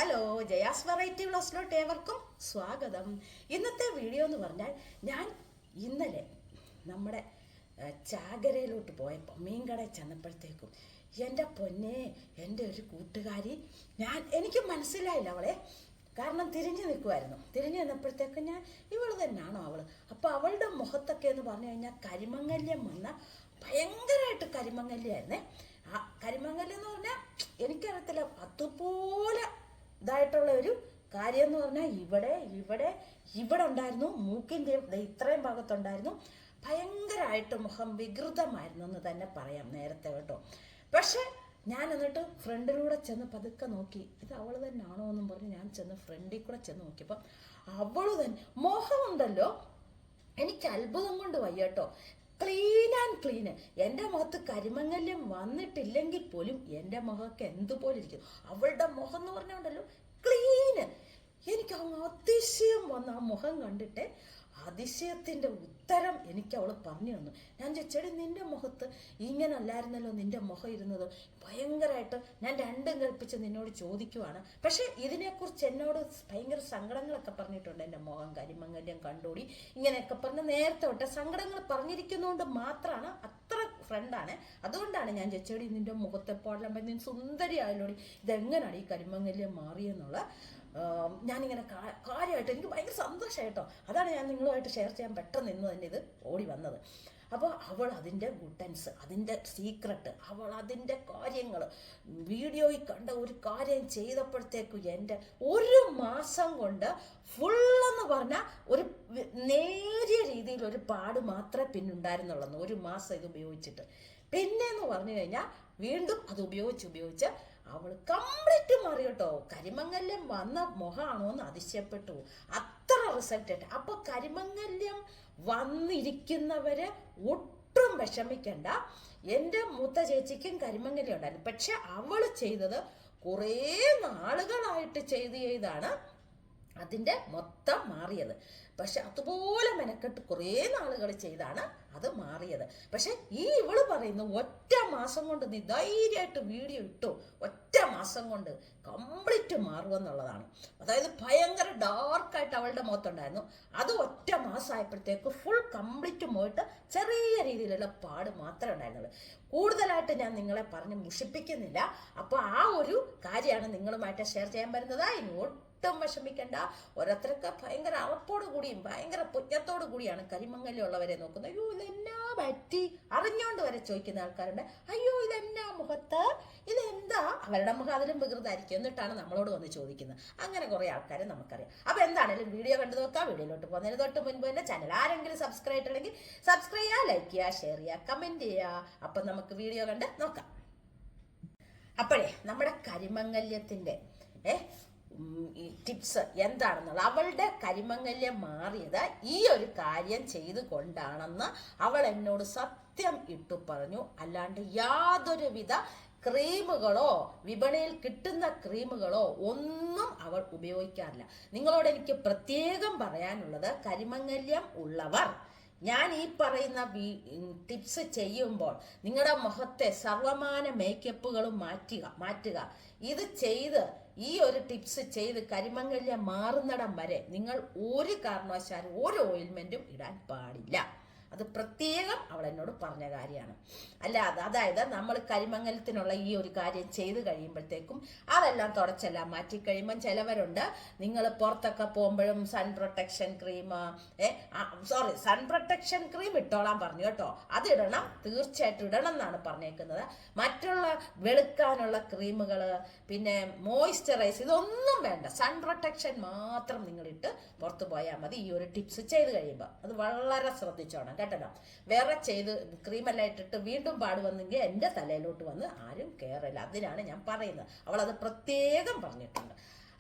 Hello, Jaya's variety വ്ളോഗ്സിലോട്ട് ഏവർക്കും സ്വാഗതം. ഇന്നത്തെ വീഡിയോ എന്ന് പറഞ്ഞാൽ ഞാൻ ഇന്നലെ നമ്മുടെ ചാകരയിലോട്ട് പോയപ്പോൾ മീൻകടയിൽ ചെന്നപ്പോഴത്തേക്കും എൻ്റെ പൊന്നെ, എൻ്റെ ഒരു കൂട്ടുകാരി, എനിക്ക് മനസ്സിലായില്ല അവളെ, കാരണം തിരിഞ്ഞു നിൽക്കുമായിരുന്നു. തിരിഞ്ഞു നിന്നപ്പോഴത്തേക്കും ഞാൻ ഇവൾ തന്നെയാണോ അവൾ? അപ്പോൾ അവളുടെ മുഖത്തൊക്കെ എന്ന് പറഞ്ഞു കഴിഞ്ഞാൽ കരിമങ്ങല്യം വന്ന ഭയങ്കരമായിട്ട് കരിമങ്ങല്യായിരുന്നേ. ആ കരിമങ്ങല്യം എന്ന് പറഞ്ഞാൽ എനിക്കറിയത്തില്ല, അതുപോലെ ഇതായിട്ടുള്ള ഒരു കാര്യം എന്ന് പറഞ്ഞാൽ ഇവിടെ ഉണ്ടായിരുന്നു, മൂക്കിൻ്റെ ഇത്രയും ഭാഗത്തുണ്ടായിരുന്നു. ഭയങ്കരമായിട്ട് മുഖം വികൃതമായിരുന്നു എന്ന് തന്നെ പറയാം നേരത്തെ കേട്ടോ. പക്ഷെ ഞാൻ എന്നിട്ട് ഫ്രണ്ടിലൂടെ ചെന്ന് പതുക്കെ നോക്കി, ഇത് അവൾ തന്നെയാണോ എന്നും പറഞ്ഞ് ഞാൻ ചെന്ന് ഫ്രണ്ടിൽ കൂടെ ചെന്ന് നോക്കിയപ്പോൾ അവൾ തന്നെ മുഖമുണ്ടല്ലോ, എനിക്ക് അത്ഭുതം കൊണ്ട് വയ്യട്ടോ, ക്ലീൻ ആൻഡ് ക്ലീന്. എൻ്റെ മുഖത്ത് കരിമങ്ങല്യം വന്നിട്ടില്ലെങ്കിൽ പോലും എൻ്റെ മുഖമൊക്കെ എന്തുപോലെ ഇരിക്കും. അവളുടെ മുഖം എന്ന് പറഞ്ഞുകൊണ്ടല്ലോ ക്ലീന്. എനിക്ക് അങ്ങ് അതിശയം വന്ന് ആ മുഖം കണ്ടിട്ട് അതിശയത്തിൻ്റെ ഉത്തരം എനിക്ക് അവൾ പറഞ്ഞു തന്നു. ഞാൻ ചോദിച്ചേടി, നിൻ്റെ മുഖത്ത് ഇങ്ങനെ അല്ലായിരുന്നല്ലോ നിൻ്റെ മുഖം ഇരുന്നത്, ഭയങ്കരമായിട്ട് ഞാൻ രണ്ടും കൽപ്പിച്ച് നിന്നോട് ചോദിക്കുവാണ്. പക്ഷേ ഇതിനെക്കുറിച്ച് എന്നോട് ഭയങ്കര സങ്കടങ്ങളൊക്കെ പറഞ്ഞിട്ടുണ്ട്. എൻ്റെ മുഖം കരിമങ്ങല്യം കണ്ടോടി ഇങ്ങനെയൊക്കെ പറഞ്ഞ് നേരത്തെ തൊട്ട് സങ്കടങ്ങൾ പറഞ്ഞിരിക്കുന്നതുകൊണ്ട് മാത്രമാണ്, അത്ര ഫ്രണ്ടാണ്, അതുകൊണ്ടാണ് ഞാൻ ചോദിച്ചേടി നിൻ്റെ മുഖത്തെ പാടെല്ലാം നീ സുന്ദരിയായല്ലോടി, ഇതെങ്ങനെയാണ് ഈ കരിമങ്ങല്യം മാറിയെന്നുള്ള ഞാനിങ്ങനെ കാര്യമായിട്ട് എനിക്ക് ഭയങ്കര സന്തോഷമായിട്ടോ. അതാണ് ഞാൻ നിങ്ങളുമായിട്ട് ഷെയർ ചെയ്യാൻ പെട്ടെന്ന് ഇന്ന് തന്നെ ഇത് ഓടി വന്നത്. അപ്പോൾ അവൾ അതിൻ്റെ ഗുട്ടൻസ്, അതിൻ്റെ സീക്രട്ട്, അവൾ അതിൻ്റെ കാര്യങ്ങൾ വീഡിയോയിൽ കണ്ട ഒരു കാര്യം ചെയ്തപ്പോഴത്തേക്കും എൻ്റെ ഒരു മാസം കൊണ്ട് ഫുള്ളെന്ന് പറഞ്ഞാൽ ഒരു നേരിയ രീതിയിൽ ഒരു പാട് മാത്രമേ പിന്നുണ്ടായിരുന്നുള്ളൂ ഒരു മാസം ഇത് ഉപയോഗിച്ചിട്ട്. പിന്നെയെന്ന് പറഞ്ഞു കഴിഞ്ഞാൽ വീണ്ടും അത് ഉപയോഗിച്ച് അവൾ കംപ്ലീറ്റ് മാറി കേട്ടോ. കരിമങ്ങല്യം വന്ന മുഖമാണോ എന്ന് അതിശയപ്പെട്ടു, അത്ര റിസൾട്ട് ആയിട്ട്. അപ്പൊ കരിമങ്ങല്യം വന്നിരിക്കുന്നവര് ഒട്ടും വിഷമിക്കണ്ട. എൻ്റെ മൂത്ത ചേച്ചിക്കും കരിമങ്ങല്യം ഉണ്ടായിരുന്നു, പക്ഷെ അവള് ചെയ്തത് കുറേ നാളുകളായിട്ട് ചെയ്താണ് അതിൻ്റെ മൊത്തം മാറിയത്. പക്ഷെ അതുപോലെ മെനക്കെട്ട് കുറേ നാളുകൾ ചെയ്താണ് അത് മാറിയത്. പക്ഷെ ഇവള് പറയുന്നു ഒറ്റ മാസം കൊണ്ട് നീ ധൈര്യമായിട്ട് വീഡിയോ ഇട്ടു, ഒറ്റ മാസം കൊണ്ട് കംപ്ലീറ്റ് മാറുമെന്നുള്ളതാണ്. അതായത് ഭയങ്കര ഡാർക്കായിട്ട് അവളുടെ മുഖത്തുണ്ടായിരുന്നു, അത് ഒറ്റ മാസമായപ്പോഴത്തേക്ക് ഫുൾ കംപ്ലീറ്റ് പോയിട്ട് ചെറിയ രീതിയിലുള്ള പാട് മാത്രമേ ഉണ്ടായിരുന്നുള്ളൂ. കൂടുതലായിട്ട് ഞാൻ നിങ്ങളെ പറഞ്ഞ് മുഷിപ്പിക്കുന്നില്ല. അപ്പോൾ ആ ഒരു കാര്യമാണ് നിങ്ങളുമായിട്ട് ഷെയർ ചെയ്യാൻ വരുന്നത്. ഇനി ഒട്ടും വിഷമിക്കണ്ട. ഓരോരുത്തരൊക്കെ ഭയങ്കര അറപ്പോട് കൂടിയും ഭയങ്കര പുജ്ഞത്തോടു കൂടിയാണ് കരിമങ്ങല്യം ഉള്ളവരെ നോക്കുന്നത്. അയ്യോ ഇതെന്നാ പറ്റി അറിഞ്ഞോണ്ട് വരെ ചോദിക്കുന്ന ആൾക്കാരുണ്ട്. അയ്യോ ഇതെന്നാ മുഖത്ത്, ഇതെന്താ? അവരുടെ മുഖം അതിലും വികൃതമായിരിക്കും, എന്നിട്ടാണ് നമ്മളോട് വന്ന് ചോദിക്കുന്നത്. അങ്ങനെ കുറേ ആൾക്കാരെ നമുക്കറിയാം. അപ്പോൾ എന്താണെങ്കിലും വീഡിയോ കണ്ടു നോക്കാം. വീഡിയോയിലോട്ട് പോകുന്നതിന് തൊട്ട് മുൻപ് തന്നെ ചാനൽ ആരെങ്കിലും സബ്സ്ക്രൈബ് ചെയ്തിട്ടുണ്ടെങ്കിൽ സബ്സ്ക്രൈബ് ചെയ്യുക, ലൈക്ക് ചെയ്യുക, ഷെയർ ചെയ്യുക, കമൻറ്റ് ചെയ്യുക. അപ്പം നമുക്ക് വീഡിയോ കണ്ട് നോക്കാം. അപ്പോഴേ നമ്മുടെ കരിമങ്ങല്യത്തിൻ്റെ ഈ ടിപ്സ് എന്താണെന്നുള്ള, അവളുടെ കരിമങ്ങല്യം മാറിയത് ഈ ഒരു കാര്യം ചെയ്തു കൊണ്ടാണെന്ന് അവൾ എന്നോട് സത്യം ഇട്ടു പറഞ്ഞു. അല്ലാണ്ട് യാതൊരുവിധ ക്രീമുകളോ വിപണിയിൽ കിട്ടുന്ന ക്രീമുകളോ ഒന്നും അവൾ ഉപയോഗിക്കാറില്ല. നിങ്ങളോട് എനിക്ക് പ്രത്യേകം പറയാനുള്ളത്, കരിമങ്ങല്യം ഉള്ളവർ ഞാൻ ഈ പറയുന്ന ടിപ്സ് ചെയ്യുമ്പോൾ നിങ്ങളുടെ മുഖത്തെ സർവമാന മേക്കപ്പുകളും മാറ്റുക. ഇത് ചെയ്ത് ഈ ഒരു ടിപ്സ് ചെയ്ത് കരിമങ്ങല്യം മാറുന്നിടം വരെ നിങ്ങൾ ഒരു കാരണവശാലും ഒരു ഓയിൽമെന്റും ഇടാൻ പാടില്ല. അത് പ്രത്യേകം അവൾ എന്നോട് പറഞ്ഞ കാര്യമാണ്. അതായത് നമ്മൾ കരിമങ്ങലത്തിനുള്ള ഈ ഒരു കാര്യം ചെയ്ത് കഴിയുമ്പോഴത്തേക്കും അതെല്ലാം തുടച്ചെല്ലാം മാറ്റിക്കഴിയുമ്പം ചിലവരുണ്ട്, നിങ്ങൾ പുറത്തൊക്കെ പോകുമ്പോഴും സൺ പ്രൊട്ടക്ഷൻ ക്രീം ഇട്ടോളാൻ പറഞ്ഞു കേട്ടോ. അത് ഇടണം, തീർച്ചയായിട്ടും ഇടണം എന്നാണ് പറഞ്ഞേക്കുന്നത്. മറ്റുള്ള വെളുക്കാനുള്ള ക്രീമുകൾ, പിന്നെ മോയ്സ്ചറൈസ്, ഇതൊന്നും വേണ്ട. സൺ പ്രൊട്ടക്ഷൻ മാത്രം നിങ്ങളിട്ട് പുറത്തു പോയാൽ മതി ഈ ഒരു ടിപ്സ് ചെയ്ത് കഴിയുമ്പോൾ. അത് വളരെ ശ്രദ്ധിച്ചോണം കേട്ടോ. വേറെ ചെയ്ത് ക്രീമെല്ലാം ഇട്ടിട്ട് വീണ്ടും പാട് വന്നെങ്കിൽ എൻ്റെ തലയിലോട്ട് വന്ന് ആരും കയറില്ല. അതിനാണ് ഞാൻ പറയുന്നത്. അവൾ അത് പ്രത്യേകം പറഞ്ഞിട്ടുണ്ട്.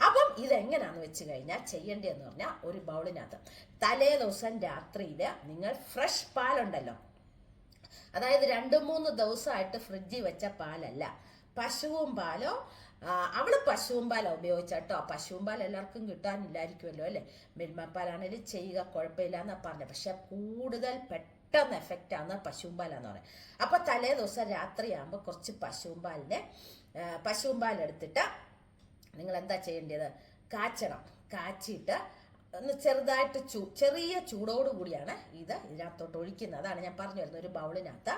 അപ്പം ഇതെങ്ങനെയാണെന്ന് വെച്ച് കഴിഞ്ഞാൽ ചെയ്യേണ്ടതെന്ന് പറഞ്ഞാൽ, ഒരു ബൗളിനകത്ത് തലേ ദിവസം രാത്രിയിൽ നിങ്ങൾ ഫ്രഷ് പാലുണ്ടല്ലോ, അതായത് 2-3 ദിവസമായിട്ട് ഫ്രിഡ്ജിൽ വെച്ച പാലല്ല, പശുവും പാലോ, അവള് പശുവും പാലാണ് ഉപയോഗിച്ചോ. പശുവും പാൽ എല്ലാവർക്കും കിട്ടാനില്ലായിരിക്കുമല്ലോ അല്ലേ. മിൽമപ്പാലാണെങ്കിലും ചെയ്യുക, കുഴപ്പമില്ല എന്നാണ് പറഞ്ഞത്. പക്ഷെ കൂടുതൽ പെട്ടെന്ന് എഫക്റ്റ് ആവുന്ന പശുവും പാലാന്ന് പറയാം. അപ്പോൾ തലേ ദിവസം രാത്രിയാകുമ്പോൾ കുറച്ച് പശുവും പാലെടുത്തിട്ട് നിങ്ങൾ എന്താ ചെയ്യേണ്ടത്? കാച്ചണം. കാച്ചിട്ട് ഒന്ന് ചെറുതായിട്ട് ചെറിയ ചൂടോട് കൂടിയാണ് ഇതിനകത്തോട്ട് ഒഴിക്കുന്നത്. അതാണ് ഞാൻ പറഞ്ഞു വരുന്നത്. ഒരു ബൗളിനകത്ത്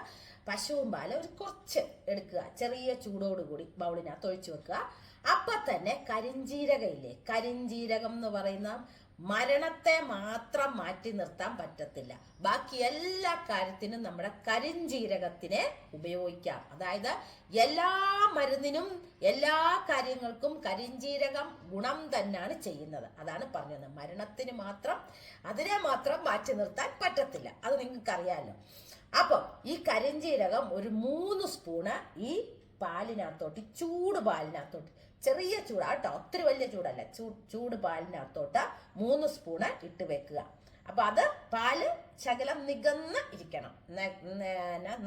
പശുവും പാല് ഒരു കുറച്ച് എടുക്കുക, ചെറിയ ചൂടോട് കൂടി ബൗളിനകത്ത് ഒഴിച്ചു വെക്കുക. അപ്പൊ തന്നെ കരിഞ്ജീരകം ഇല്ലേ, കരിഞ്ജീരകം എന്ന് പറയുന്ന മരണത്തെ മാത്രം മാറ്റി നിർത്താൻ പറ്റത്തില്ല. ബാക്കി എല്ലാ കാര്യത്തിനും നമ്മുടെ കരിഞ്ജീരകത്തിനെ ഉപയോഗിക്കാം. അതായത് എല്ലാ മരുന്നിനും എല്ലാ കാര്യങ്ങൾക്കും കരിഞ്ജീരകം ഗുണം തന്നെയാണ് ചെയ്യുന്നത്. അതാണ് പറഞ്ഞത്. മരണത്തിന് മാത്രം അതിനെ മാത്രം മാറ്റി നിർത്താൻ പറ്റത്തില്ല. അത് നിങ്ങൾക്ക് അറിയാമല്ലോ. അപ്പം ഈ കരിഞ്ജീരകം ഒരു 3 സ്പൂണ് ഈ പാലിനകത്തോട്ട്, ചൂട് പാലിനകത്തോട്ട്, ചെറിയ ചൂടാട്ടോ, ഒത്തിരി വലിയ ചൂടല്ല, ചൂട് പാലിനകത്തോട്ട് 3 സ്പൂണ് ഇട്ട് വെക്കുക. അപ്പൊ അത് പാല് ശകലം നികന്ന് ഇരിക്കണം,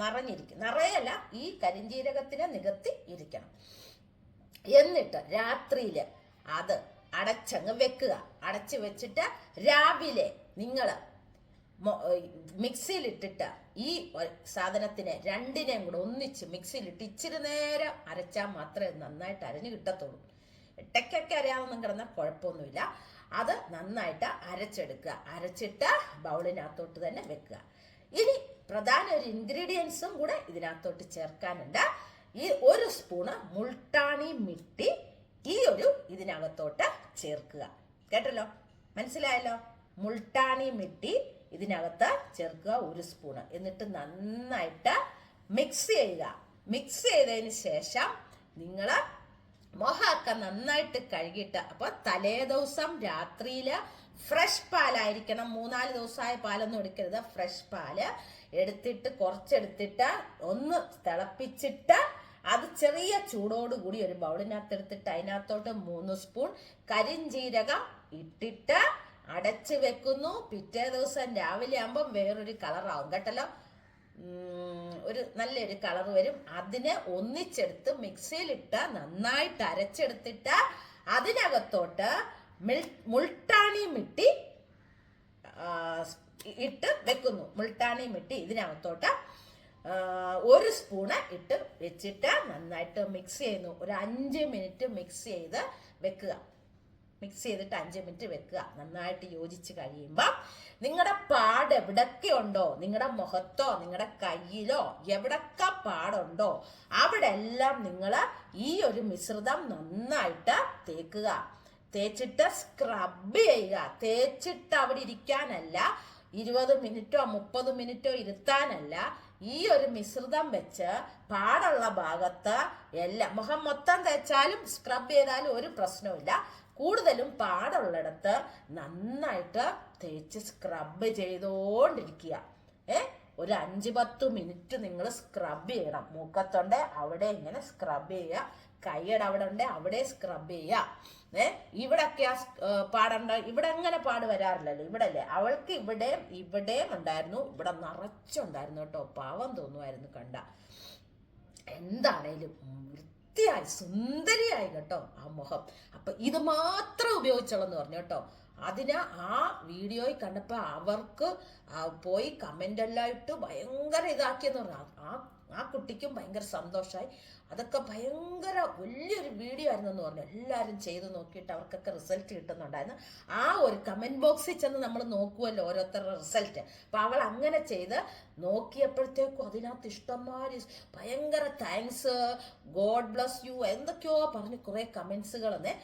നിറഞ്ഞിരിക്കും. നിറയല്ല, ഈ കരിഞ്ജീരകത്തിനെ നികത്തി ഇരിക്കണം. എന്നിട്ട് രാത്രിയില് അത് അടച്ചങ്ങ് വെക്കുക. അടച്ചു വെച്ചിട്ട് രാവിലെ നിങ്ങള് മിക്സിയിലിട്ടിട്ട് ഈ സാധനത്തിനെ രണ്ടിനെയും കൂടെ ഒന്നിച്ച് മിക്സിയിലിട്ട് ഇച്ചിരി നേരം അരച്ചാൽ മാത്രമേ നന്നായിട്ട് അരഞ്ഞു കിട്ടത്തുള്ളൂ. ഇട്ടയ്ക്കൊക്കെ അറിയാവുന്ന കിടന്നാൽ കുഴപ്പമൊന്നുമില്ല. അത് നന്നായിട്ട് അരച്ചെടുക്കുക. അരച്ചിട്ട് ബൗളിനകത്തോട്ട് തന്നെ വെക്കുക. ഇനി പ്രധാന ഒരു ഇൻഗ്രീഡിയൻസും കൂടെ ഇതിനകത്തോട്ട് ചേർക്കാനുണ്ട്. ഈ 1 സ്പൂണ് മുൾട്ടാണി മിട്ടി ഇതിനകത്തോട്ട് ചേർക്കുക. കേട്ടല്ലോ, മനസ്സിലായല്ലോ? മുൾട്ടാണി മിട്ടി ഇതിനകത്ത് ചേർക്കുക 1 സ്പൂണ്. എന്നിട്ട് നന്നായിട്ട് മിക്സ് ചെയ്യുക. മിക്സ് ചെയ്തതിന് ശേഷം നിങ്ങൾ മുഖമൊക്കെ നന്നായിട്ട് കഴുകിയിട്ട്, അപ്പൊ തലേ ദിവസം രാത്രിയില് ഫ്രഷ് പാലായിരിക്കണം. 3-4 ദിവസമായ പാലൊന്നും എടുക്കരുത്. ഫ്രഷ് പാല് എടുത്തിട്ട് കുറച്ചെടുത്തിട്ട് ഒന്ന് തിളപ്പിച്ചിട്ട് അത് ചെറിയ ചൂടോടുകൂടി ഒരു ബൗളിനകത്ത് എടുത്തിട്ട് അതിനകത്തോട്ട് 3 സ്പൂൺ കരിഞ്ജീരകം ഇട്ടിട്ട് അടച്ചു വെക്കുന്നു. പിറ്റേ ദിവസം രാവിലെ ആകുമ്പം വേറൊരു കളറാവും. കേട്ടല്ലോ, ഒരു നല്ലൊരു കളർ വരും. അതിനെ ഒന്നിച്ചെടുത്ത് മിക്സിയിലിട്ട് നന്നായിട്ട് അരച്ചെടുത്തിട്ട് അതിനകത്തോട്ട് മുൾട്ടാണി മിട്ടി ഇട്ട് വെക്കുന്നു. മുൾട്ടാണി മിട്ടി ഇതിനകത്തോട്ട് 1 സ്പൂണ് ഇട്ട് വെച്ചിട്ട് നന്നായിട്ട് മിക്സ് ചെയ്യുന്നു. ഒരു 5 മിനിറ്റ് മിക്സ് ചെയ്ത് വെക്കുക. മിക്സ് ചെയ്തിട്ട് 5 മിനിറ്റ് വെക്കുക. നന്നായിട്ട് യോജിച്ച് കഴിയുമ്പോൾ നിങ്ങളുടെ പാട് എവിടൊക്കെ ഉണ്ടോ, നിങ്ങളുടെ മുഖത്തോ നിങ്ങളുടെ കയ്യിലോ എവിടൊക്കെ പാടുണ്ടോ അവിടെ എല്ലാം നിങ്ങൾ ഈ ഒരു മിശ്രിതം നന്നായിട്ട് തേക്കുക. തേച്ചിട്ട് സ്ക്രബ് ചെയ്യുക. തേച്ചിട്ട് അവിടെ ഇരിക്കാനല്ല, 20 മിനിറ്റോ 30 മിനിറ്റോ ഇരുത്താനല്ല. ഈ ഒരു മിശ്രിതം വെച്ച് പാടുള്ള ഭാഗത്ത് എല്ലാം, മുഖം മൊത്തം തേച്ചാലും സ്ക്രബ് ചെയ്താലും ഒരു പ്രശ്നവുമില്ല. കൂടുതലും പാടുള്ളിടത്ത് നന്നായിട്ട് തേച്ച് സ്ക്രബ് ചെയ്തോണ്ടിരിക്കുക. ഒരു 5-10 മിനിറ്റ് നിങ്ങൾ സ്ക്രബ് ചെയ്യണം. മൂക്കത്തുണ്ട് അവിടെ ഇങ്ങനെ സ്ക്രബ് ചെയ്യുക. കൈയുടെ അവിടെ ഉണ്ട് അവിടെ സ്ക്രബ് ചെയ്യുക. ഇവിടൊക്കെ പാടുണ്ട, ഇവിടെ അങ്ങനെ പാട് വരാറില്ലല്ലോ. ഇവിടെ അല്ലേ, അവൾക്ക് ഇവിടെയും ഉണ്ടായിരുന്നു, ഇവിടെ നിറച്ചുണ്ടായിരുന്നു കേട്ടോ. പാവം തോന്നുമായിരുന്നു കണ്ട. എന്താണേലും വൃത്തിയായി സുന്ദരിയായി കേട്ടോ ആ മുഖം. അപ്പൊ ഇത് മാത്രം ഉപയോഗിച്ചോളെന്ന് പറഞ്ഞു കേട്ടോ. അതിന് ആ വീഡിയോയിൽ കണ്ടപ്പോൾ അവർക്ക് പോയി കമന്റ് എല്ലാം ഇട്ട് ഭയങ്കര ഇതാക്കിയെന്ന് പറഞ്ഞു. ആ കുട്ടിക്കും ഭയങ്കര സന്തോഷമായി. അതൊക്കെ ഭയങ്കര വലിയൊരു വീഡിയോ ആയിരുന്നെന്ന് പറഞ്ഞു. എല്ലാവരും ചെയ്ത് നോക്കിയിട്ട് അവർക്കൊക്കെ റിസൾട്ട് കിട്ടുന്നുണ്ടായിരുന്നു. ആ ഒരു കമന്റ് ബോക്സിൽ ചെന്ന് നമ്മൾ നോക്കുമല്ലോ ഓരോരുത്തരുടെ റിസൾട്ട്. അപ്പം അവൾ അങ്ങനെ ചെയ്ത് നോക്കിയപ്പോഴത്തേക്കും അതിനകത്ത് ഇഷ്ടംമാതിരി ഭയങ്കര താങ്ക്സ്, ഗോഡ് ബ്ലസ് യു എന്തൊക്കെയോ പറഞ്ഞ് കുറേ കമൻസുകളെന്നേ.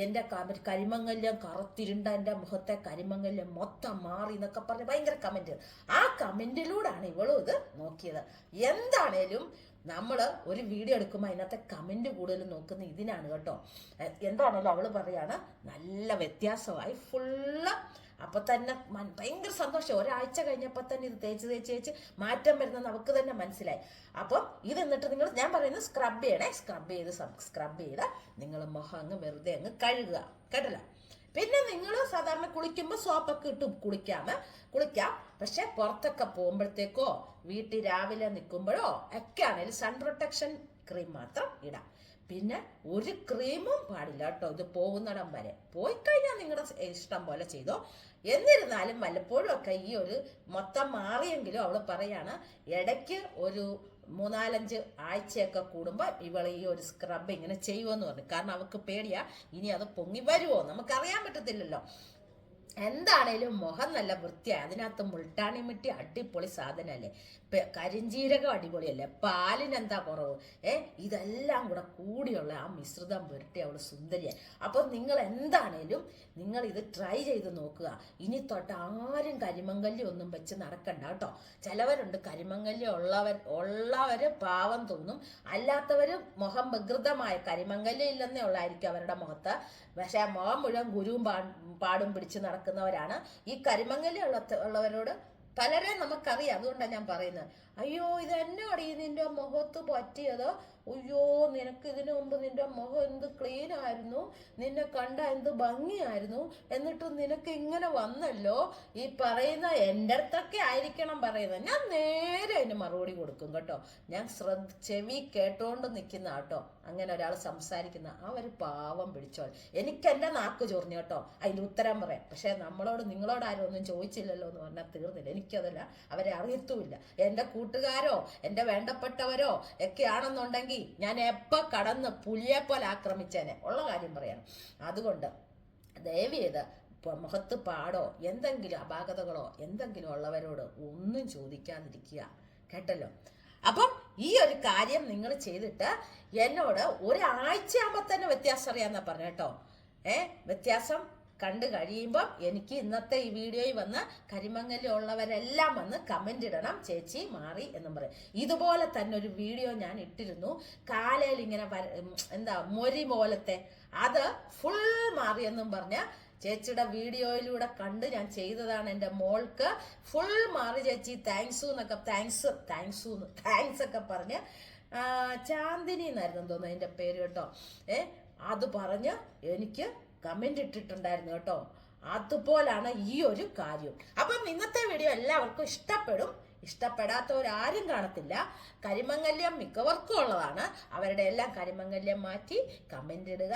എൻ്റെ കരിമങ്ങല്യം കറുത്തിരുണ്ട എൻ്റെ മുഖത്തെ കരിമങ്ങല്യം മൊത്തം മാറി എന്നൊക്കെ പറഞ്ഞ് ഭയങ്കര കമന്റ്. ആ കമന്റിലൂടെയാണ് ഇവളും ഇത് നോക്കിയത്. എന്താണേലും നമ്മൾ ഒരു വീഡിയോ എടുക്കുമ്പോൾ അതിനകത്തെ കമന്റ് കൂടുതൽ നോക്കുന്ന ഇതിനാണ് കേട്ടോ. എന്താണേലും അവള് പറയാണ് നല്ല വ്യത്യാസമായി ഫുള്ള്. അപ്പൊ തന്നെ ഭയങ്കര സന്തോഷം. ഒരാഴ്ച കഴിഞ്ഞപ്പോൾ തന്നെ ഇത് തേച്ച് മാറ്റം വരുന്നത് നമുക്ക് തന്നെ മനസ്സിലായി. അപ്പം ഇത് എന്നിട്ട് നിങ്ങൾ, ഞാൻ പറയുന്നത് സ്ക്രബ് ചെയ്യണേ. സ്ക്രബ് ചെയ്ത് നിങ്ങൾ മുഖം അങ്ങ് വെറുതെ അങ്ങ് കഴുകുക. കേട്ടല്ലോ. പിന്നെ നിങ്ങൾ സാധാരണ കുളിക്കുമ്പോൾ സോപ്പൊക്കെ ഇട്ട് കുളിക്കാം. പക്ഷെ പുറത്തൊക്കെ പോകുമ്പോഴത്തേക്കോ വീട്ടിൽ രാവിലെ നിൽക്കുമ്പോഴോ ഒക്കെ ആണെങ്കിലും സൺ പ്രൊട്ടക്ഷൻ ക്രീം മാത്രം ഇടാം. പിന്നെ ഒരു ക്രീമും പാടില്ല കേട്ടോ. ഇത് പോകുന്നിടം വരെ. പോയി കഴിഞ്ഞാൽ നിങ്ങളുടെ ഇഷ്ടം പോലെ ചെയ്തോ. എന്നിരുന്നാലും വല്ലപ്പോഴും ഒക്കെ ഈ ഒരു മൊത്തം മാറിയെങ്കിലും അവൾ പറയാണ് ഇടയ്ക്ക് ഒരു 3-4 ആഴ്ചയൊക്കെ കൂടുമ്പോൾ ഇവൾ ഈ ഒരു സ്ക്രബ് ഇങ്ങനെ ചെയ്യുമെന്ന് പറഞ്ഞു. കാരണം അവൾക്ക് പേടിയാ ഇനി അത് പൊങ്ങി വരുമോ, നമുക്കറിയാൻ പറ്റത്തില്ലല്ലോ. എന്താണേലും മുഖം നല്ല വൃത്തിയായി. അതിനകത്ത് മുൾട്ടാണി മിട്ടി അടിപൊളി സാധനമല്ലേ, കരിഞ്ജീരകം അടിപൊളിയല്ലേ, പാലിനെന്താ കുറവ്? ഇതെല്ലാം കൂടെ കൂടിയുള്ള ആ മിശ്രിതം പുരട്ടി അവൾ സുന്ദരിയായി. അപ്പോൾ നിങ്ങൾ എന്താണേലും നിങ്ങൾ ഇത് ട്രൈ ചെയ്ത് നോക്കുക. ഇനി തൊട്ട് ആരും കരിമങ്കല്ലി ഒന്നും വെച്ച് നടക്കണ്ട കേട്ടോ. ചിലവരുണ്ട് കരിമങ്കല്ലി ഉള്ളവര് പാവം തോന്നും, അല്ലാത്തവർ മുഖം വികൃതമായ കരിമങ്കല്ലി ഇല്ലെന്നേ ഉള്ളായിരിക്കും അവരുടെ മുഖത്ത്. പക്ഷെ മുഖം മുഴുവൻ ഗുരുവും പാടും പിടിച്ച് നടക്കുന്നവരാണ്. ഈ കരിമങ്കല്ലി ഉള്ളവരോട് പലരെ നമുക്കറിയാം. അതുകൊണ്ടാണ് ഞാൻ പറയുന്നത്. അയ്യോ ഇത് എന്നോട് നിന്റെ മുഖത്ത് പറ്റിയതോ, അയ്യോ നിനക്ക് ഇതിനു മുമ്പ് നിന്റെ മുഖം എന്ത് ക്ലീൻ ആയിരുന്നു, നിന്നെ കണ്ട എന്ത് ഭംഗിയായിരുന്നു, എന്നിട്ടും നിനക്ക് ഇങ്ങനെ വന്നല്ലോ. ഈ പറയുന്ന എൻ്റെ അടുത്തൊക്കെ ആയിരിക്കണം പറയുന്നത്. ഞാൻ നേരെ അതിന് മറുപടി കൊടുക്കും കേട്ടോ. ഞാൻ ചെവി കേട്ടോണ്ട് നിൽക്കുന്ന കേട്ടോ. അങ്ങനെ ഒരാൾ സംസാരിക്കുന്ന ഒരു പാവം പിടിച്ചോൾ. എനിക്ക് എൻ്റെ നാക്ക് ചൊറിഞ്ഞു കേട്ടോ, അതിൻ്റെ ഉത്തരം പറയാം. പക്ഷെ നിങ്ങളോട് ആരും ഒന്നും ചോദിച്ചില്ലല്ലോ എന്ന് പറഞ്ഞാൽ തീർന്നില്ല. എനിക്കതല്ല, അവരെ അറിയത്തുമില്ല. എൻ്റെ കൂട്ടുകാരോ എൻ്റെ വേണ്ടപ്പെട്ടവരോ ഒക്കെ ആണെന്നുണ്ടെങ്കിൽ ഞാൻ എപ്പോൾ കടന്ന് പുലിയെ പോലെ ആക്രമിച്ചേനെ, ഉള്ള കാര്യം പറയണം. അതുകൊണ്ട് ദയവ് ചെയ്ത് മുഖത്ത് പാടോ എന്തെങ്കിലും അപാകതകളോ എന്തെങ്കിലും ഉള്ളവരോട് ഒന്നും ചോദിക്കാതിരിക്കുക കേട്ടല്ലോ. അപ്പം ഈ ഒരു കാര്യം നിങ്ങൾ ചെയ്തിട്ട് എന്നോട് ഒരാഴ്ചയാകുമ്പോൾ തന്നെ വ്യത്യാസം അറിയാമെന്നാ പറഞ്ഞു കേട്ടോ. വ്യത്യാസം കണ്ടു കഴിയുമ്പം എനിക്ക് ഇന്നത്തെ ഈ വീഡിയോയിൽ വന്ന് കരിമങ്ങലി ഉള്ളവരെല്ലാം വന്ന് കമൻ്റ് ഇടണം, ചേച്ചി മാറി എന്നും പറയും. ഇതുപോലെ തന്നെ ഒരു വീഡിയോ ഞാൻ ഇട്ടിരുന്നു, കാലയിൽ ഇങ്ങനെ മൊരി പോലത്തെ, അത് ഫുൾ മാറിയെന്നും പറഞ്ഞ് ചേച്ചിയുടെ വീഡിയോയിലൂടെ കണ്ട് ഞാൻ ചെയ്തതാണ്. എൻ്റെ മോൾക്ക് ഫുൾ മാറി ചേച്ചി, താങ്ക്സ് ഒക്കെ പറഞ്ഞ് ചാന്ദിനി എന്നായിരുന്നു തോന്നുന്നു എൻ്റെ പേര് കേട്ടോ. അത് പറഞ്ഞ് എനിക്ക് കമൻ്റ് ഇട്ടിട്ടുണ്ടായിരുന്നു കേട്ടോ. അതുപോലാണ് ഈ ഒരു കാര്യം. അപ്പം ഇന്നത്തെ വീഡിയോ എല്ലാവർക്കും ഇഷ്ടപ്പെടും. ഇഷ്ടപ്പെടാത്തവരാരും കാണത്തില്ല. കരിമംഗല്യം മിക്കവർക്കും ഉള്ളതാണ്. അവരുടെ എല്ലാം കരിമംഗല്യം മാറ്റി കമൻ്റ് ഇടുക.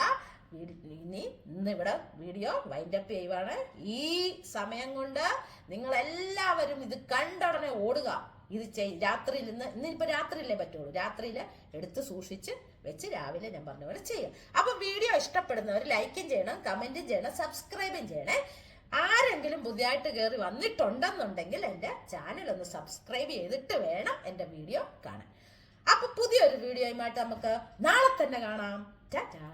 ഇന്നിവിടെ വീഡിയോ വൈൻഡപ്പ് ചെയ്യുവാണ്. ഈ സമയം കൊണ്ട് നിങ്ങളെല്ലാവരും ഇത് കണ്ടുടനെ ഓടുക. ഇത് രാത്രിയിൽ ഇന്നിപ്പോൾ രാത്രിയിലേ പറ്റുള്ളൂ. രാത്രിയിൽ എടുത്ത് സൂക്ഷിച്ച് വെച്ച് രാവിലെ ഞാൻ പറഞ്ഞ പോലെ ചെയ്യുക. അപ്പോൾ വീഡിയോ ഇഷ്ടപ്പെടുന്നവർ ലൈക്കും ചെയ്യണം, കമൻറ്റും ചെയ്യണം, സബ്സ്ക്രൈബും ചെയ്യണേ. ആരെങ്കിലും പുതിയതായിട്ട് കയറി വന്നിട്ടുണ്ടെന്നുണ്ടെങ്കിൽ എൻ്റെ ചാനൽ ഒന്ന് സബ്സ്ക്രൈബ് ചെയ്തിട്ട് വേണം എൻ്റെ വീഡിയോ കാണാൻ. അപ്പോൾ പുതിയൊരു വീഡിയോയുമായിട്ട് നമുക്ക് നാളെ തന്നെ കാണാം. ടാറ്റാ.